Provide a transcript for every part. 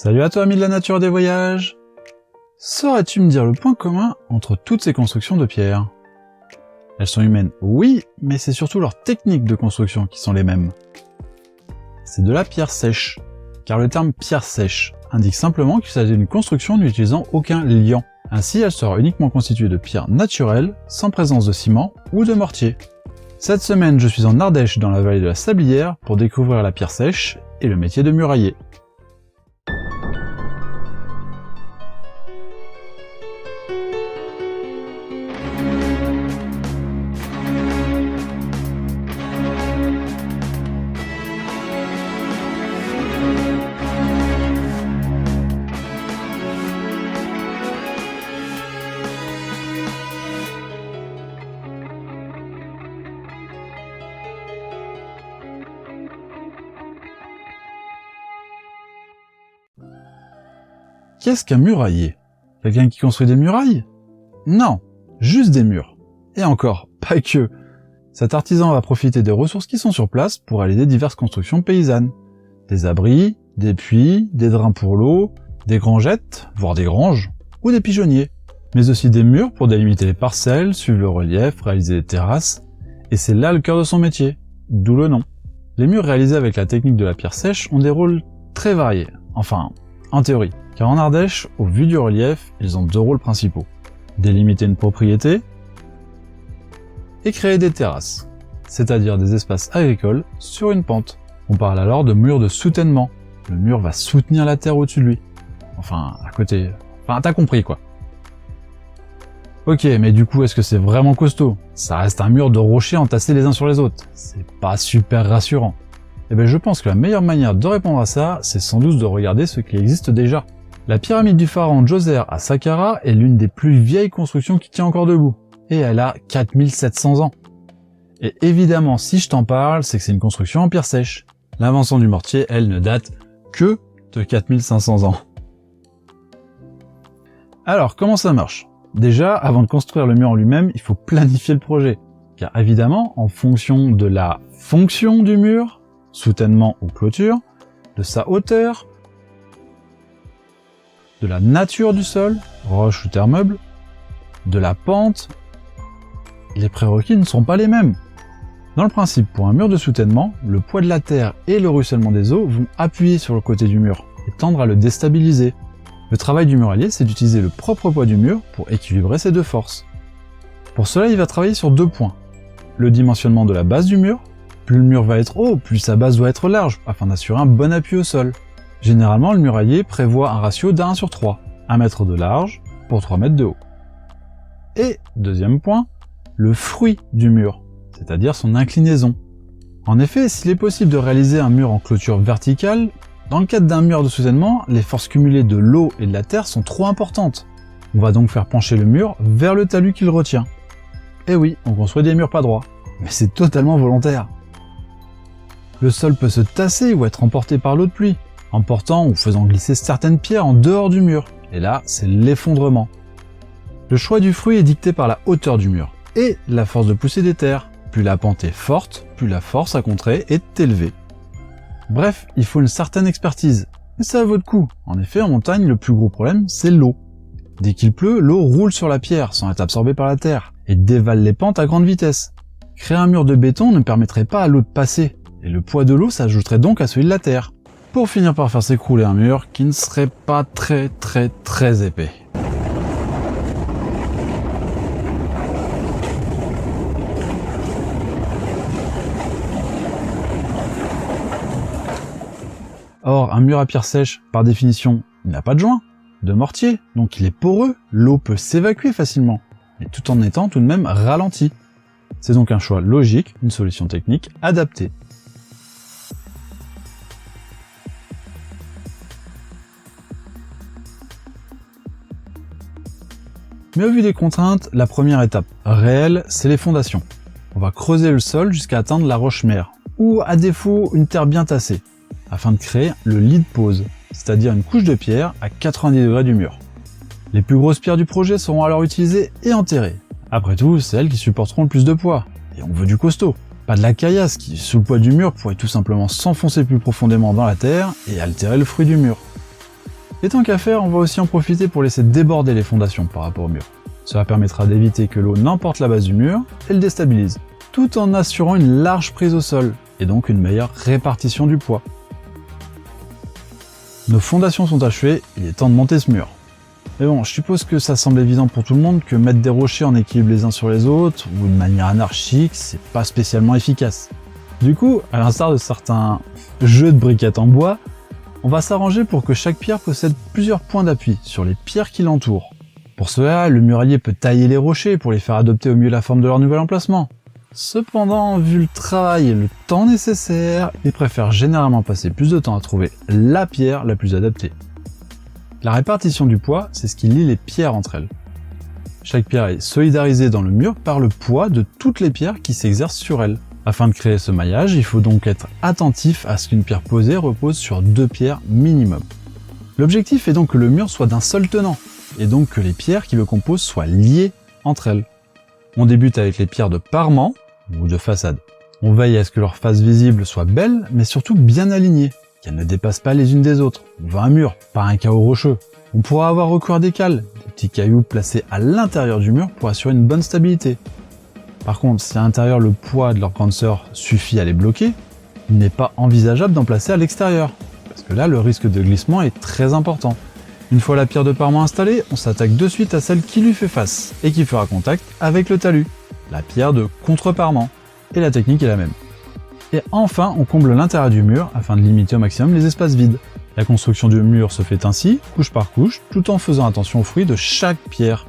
Salut à toi ami de la nature et des voyages! Saurais-tu me dire le point commun entre toutes ces constructions de pierre? Elles sont humaines, oui, mais c'est surtout leurs techniques de construction qui sont les mêmes. C'est de la pierre sèche, car le terme pierre sèche indique simplement qu'il s'agit d'une construction n'utilisant aucun liant. Ainsi, elle sera uniquement constituée de pierres naturelles, sans présence de ciment ou de mortier. Cette semaine, je suis en Ardèche dans la vallée de la Sablière pour découvrir la pierre sèche et le métier de murailler. Qu'est-ce qu'un murailler? Quelqu'un qui construit des murailles? Non, juste des murs. Et encore, pas que. Cet artisan va profiter des ressources qui sont sur place pour réaliser diverses constructions paysannes. Des abris, des puits, des drains pour l'eau, des grangettes, voire des granges, ou des pigeonniers. Mais aussi des murs pour délimiter les parcelles, suivre le relief, réaliser des terrasses. Et c'est là le cœur de son métier, d'où le nom. Les murs réalisés avec la technique de la pierre sèche ont des rôles très variés. Enfin, en théorie. Car en Ardèche, au vu du relief, ils ont deux rôles principaux. Délimiter une propriété et créer des terrasses, c'est-à-dire des espaces agricoles sur une pente. On parle alors de mur de soutènement. Le mur va soutenir la terre au-dessus de lui. Enfin, à côté... Enfin, t'as compris quoi. Ok, mais du coup, est-ce que c'est vraiment costaud? Ça reste un mur de rochers entassés les uns sur les autres. C'est pas super rassurant. Eh bien, je pense que la meilleure manière de répondre à ça, c'est sans doute de regarder ce qui existe déjà. La pyramide du pharaon Djoser à Saqqara est l'une des plus vieilles constructions qui tient encore debout. Et elle a 4700 ans. Et évidemment, si je t'en parle, c'est que c'est une construction en pierre sèche. L'invention du mortier, elle, ne date que de 4500 ans. Alors, comment ça marche? Déjà, avant de construire le mur en lui-même, il faut planifier le projet. Car évidemment, en fonction de la fonction du mur, soutènement ou clôture, de sa hauteur, de la nature du sol, roche ou terre meuble, de la pente, les prérequis ne sont pas les mêmes. Dans le principe, pour un mur de soutènement, le poids de la terre et le ruissellement des eaux vont appuyer sur le côté du mur et tendre à le déstabiliser. Le travail du muralier, c'est d'utiliser le propre poids du mur pour équilibrer ces deux forces. Pour cela, il va travailler sur deux points. Le dimensionnement de la base du mur. Plus le mur va être haut, plus sa base doit être large, afin d'assurer un bon appui au sol. Généralement, le murailler prévoit un ratio d'1/3, 1 mètre de large pour 3 mètres de haut. Et, deuxième point, le fruit du mur, c'est-à-dire son inclinaison. En effet, s'il est possible de réaliser un mur en clôture verticale, dans le cadre d'un mur de soutènement, les forces cumulées de l'eau et de la terre sont trop importantes. On va donc faire pencher le mur vers le talus qu'il retient. Et oui, on construit des murs pas droits, mais c'est totalement volontaire. Le sol peut se tasser ou être emporté par l'eau de pluie, emportant ou faisant glisser certaines pierres en dehors du mur. Et là, c'est l'effondrement. Le choix du fruit est dicté par la hauteur du mur et la force de poussée des terres. Plus la pente est forte, plus la force à contrer est élevée. Bref, il faut une certaine expertise, mais ça vaut le coup. En effet, en montagne, le plus gros problème, c'est l'eau. Dès qu'il pleut, l'eau roule sur la pierre sans être absorbée par la terre et dévale les pentes à grande vitesse. Créer un mur de béton ne permettrait pas à l'eau de passer, et le poids de l'eau s'ajouterait donc à celui de la terre, pour finir par faire s'écrouler un mur qui ne serait pas très épais. Or, un mur à pierre sèche, par définition, il n'a pas de joint, de mortier, donc il est poreux, l'eau peut s'évacuer facilement, mais tout en étant tout de même ralenti. C'est donc un choix logique, une solution technique adaptée. Mais au vu des contraintes, la première étape réelle, c'est les fondations. On va creuser le sol jusqu'à atteindre la roche-mère, ou à défaut une terre bien tassée, afin de créer le lit de pose, c'est-à-dire une couche de pierre à 90 degrés du mur. Les plus grosses pierres du projet seront alors utilisées et enterrées. Après tout, c'est elles qui supporteront le plus de poids, et on veut du costaud. Pas de la caillasse qui, sous le poids du mur, pourrait tout simplement s'enfoncer plus profondément dans la terre et altérer le fruit du mur. Et tant qu'à faire, on va aussi en profiter pour laisser déborder les fondations par rapport au mur. Cela permettra d'éviter que l'eau n'emporte la base du mur et le déstabilise, tout en assurant une large prise au sol, et donc une meilleure répartition du poids. Nos fondations sont achevées, il est temps de monter ce mur. Mais bon, je suppose que ça semble évident pour tout le monde que mettre des rochers en équilibre les uns sur les autres, ou de manière anarchique, c'est pas spécialement efficace. Du coup, à l'instar de certains jeux de briquettes en bois, on va s'arranger pour que chaque pierre possède plusieurs points d'appui sur les pierres qui l'entourent. Pour cela, le murailler peut tailler les rochers pour les faire adopter au mieux la forme de leur nouvel emplacement. Cependant, vu le travail et le temps nécessaire, il préfère généralement passer plus de temps à trouver la pierre la plus adaptée. La répartition du poids, c'est ce qui lie les pierres entre elles. Chaque pierre est solidarisée dans le mur par le poids de toutes les pierres qui s'exercent sur elle. Afin de créer ce maillage, il faut donc être attentif à ce qu'une pierre posée repose sur 2 pierres minimum. L'objectif est donc que le mur soit d'un seul tenant, et donc que les pierres qui le composent soient liées entre elles. On débute avec les pierres de parement, ou de façade. On veille à ce que leur face visible soit belle, mais surtout bien alignée, qu'elles ne dépassent pas les unes des autres. On veut un mur, pas un chaos rocheux. On pourra avoir recours à des cales, des petits cailloux placés à l'intérieur du mur pour assurer une bonne stabilité. Par contre, si à l'intérieur le poids de leur grande sœur suffit à les bloquer, il n'est pas envisageable d'en placer à l'extérieur, parce que là le risque de glissement est très important. Une fois la pierre de parement installée, on s'attaque de suite à celle qui lui fait face, et qui fera contact avec le talus, la pierre de contre-parement, et la technique est la même. Et enfin, on comble l'intérieur du mur afin de limiter au maximum les espaces vides. La construction du mur se fait ainsi, couche par couche, tout en faisant attention aux fruits de chaque pierre,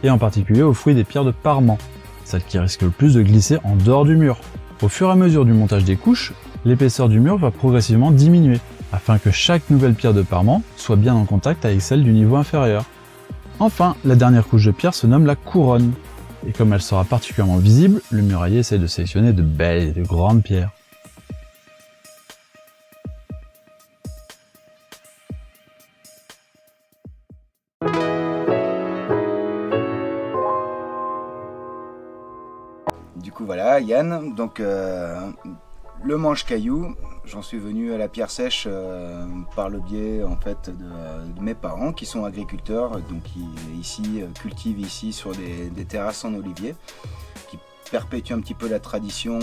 et en particulier aux fruits des pierres de parement, celles qui risquent le plus de glisser en dehors du mur. Au fur et à mesure du montage des couches, l'épaisseur du mur va progressivement diminuer, afin que chaque nouvelle pierre de parement soit bien en contact avec celle du niveau inférieur. Enfin, la dernière couche de pierre se nomme la couronne, et comme elle sera particulièrement visible, le murailler essaie de sélectionner de belles et de grandes pierres. Du coup voilà Yann, donc le manche-caillou, j'en suis venu à la pierre sèche par le biais en fait de mes parents qui sont agriculteurs, donc qui ici cultivent ici sur des terrasses en olivier, qui perpétuent un petit peu la tradition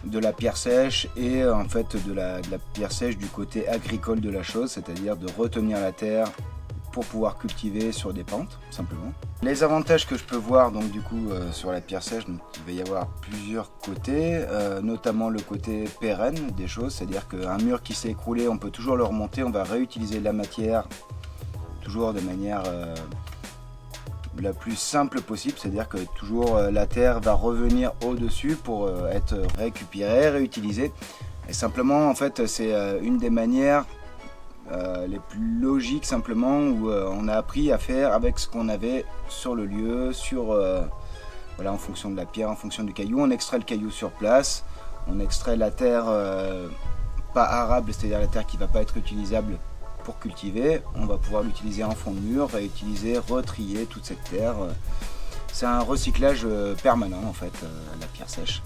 de la pierre sèche et en fait de la pierre sèche du côté agricole de la chose, c'est-à-dire de retenir la terre pour pouvoir cultiver sur des pentes, simplement. Les avantages que je peux voir donc du coup sur la pierre sèche, donc, il va y avoir plusieurs côtés, notamment le côté pérenne des choses, c'est-à-dire qu'un mur qui s'est écroulé, on peut toujours le remonter, on va réutiliser la matière toujours de manière la plus simple possible, c'est-à-dire que toujours la terre va revenir au-dessus pour être récupérée, réutilisée. Et simplement en fait c'est une des manières les plus logiques simplement où on a appris à faire avec ce qu'on avait sur le lieu, voilà, en fonction de la pierre, en fonction du caillou. On extrait le caillou sur place, on extrait la terre pas arable, c'est-à-dire la terre qui ne va pas être utilisable pour cultiver. On va pouvoir l'utiliser en fond de mur, réutiliser, retrier toute cette terre. C'est un recyclage permanent en fait, la pierre sèche.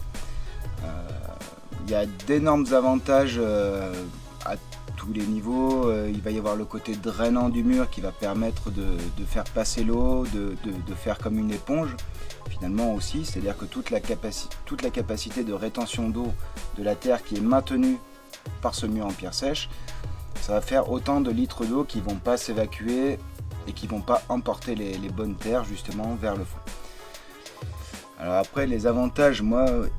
Il y a d'énormes avantages à tous les niveaux. Il va y avoir le côté drainant du mur qui va permettre de faire passer l'eau, de faire comme une éponge finalement aussi, c'est-à-dire que toute la capacité de rétention d'eau de la terre qui est maintenue par ce mur en pierre sèche, ça va faire autant de litres d'eau qui ne vont pas s'évacuer et qui ne vont pas emporter les bonnes terres justement vers le fond. Alors après, les avantages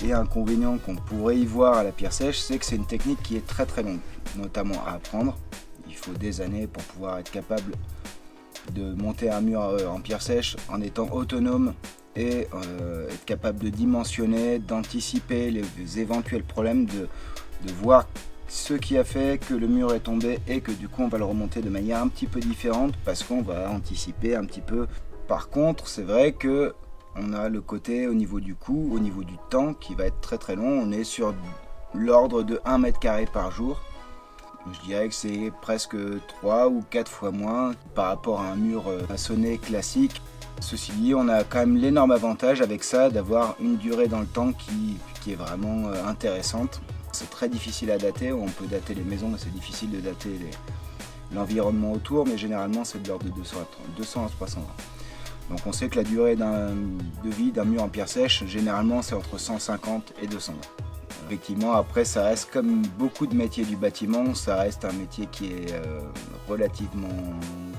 et inconvénients qu'on pourrait y voir à la pierre sèche, c'est que c'est une technique qui est très très longue, notamment à apprendre. Il faut des années pour pouvoir être capable de monter un mur en pierre sèche en étant autonome et être capable de dimensionner, d'anticiper les éventuels problèmes, de voir ce qui a fait que le mur est tombé et que du coup on va le remonter de manière un petit peu différente parce qu'on va anticiper un petit peu. Par contre, c'est vrai que on a le côté au niveau du coût, au niveau du temps qui va être très très long. On est sur l'ordre de 1 mètre carré par jour. Je dirais que c'est presque 3 ou 4 fois moins par rapport à un mur maçonné classique. Ceci dit, on a quand même l'énorme avantage avec ça d'avoir une durée dans le temps qui est vraiment intéressante. C'est très difficile à dater, on peut dater les maisons mais c'est difficile de dater l'environnement autour, mais généralement c'est de l'ordre de 200 à 300 ans. Donc on sait que la durée de vie d'un mur en pierre sèche, généralement c'est entre 150 et 200 ans. Effectivement, après ça reste comme beaucoup de métiers du bâtiment, ça reste un métier qui est relativement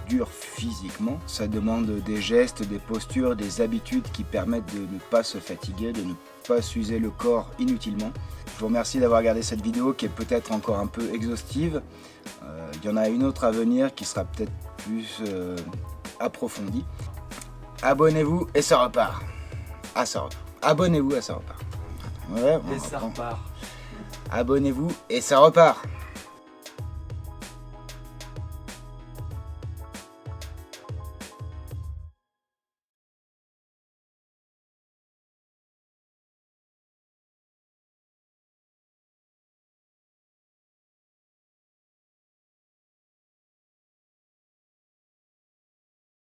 dur physiquement. Ça demande des gestes, des postures, des habitudes qui permettent de ne pas se fatiguer, de ne pas s'user le corps inutilement. Je vous remercie d'avoir regardé cette vidéo qui est peut-être encore un peu exhaustive. Il y en a une autre à venir qui sera peut-être plus approfondie. Abonnez-vous et ça repart. Ah, ça repart. Abonnez-vous et ça repart. Ouais, Et ça repart. Abonnez-vous et ça repart.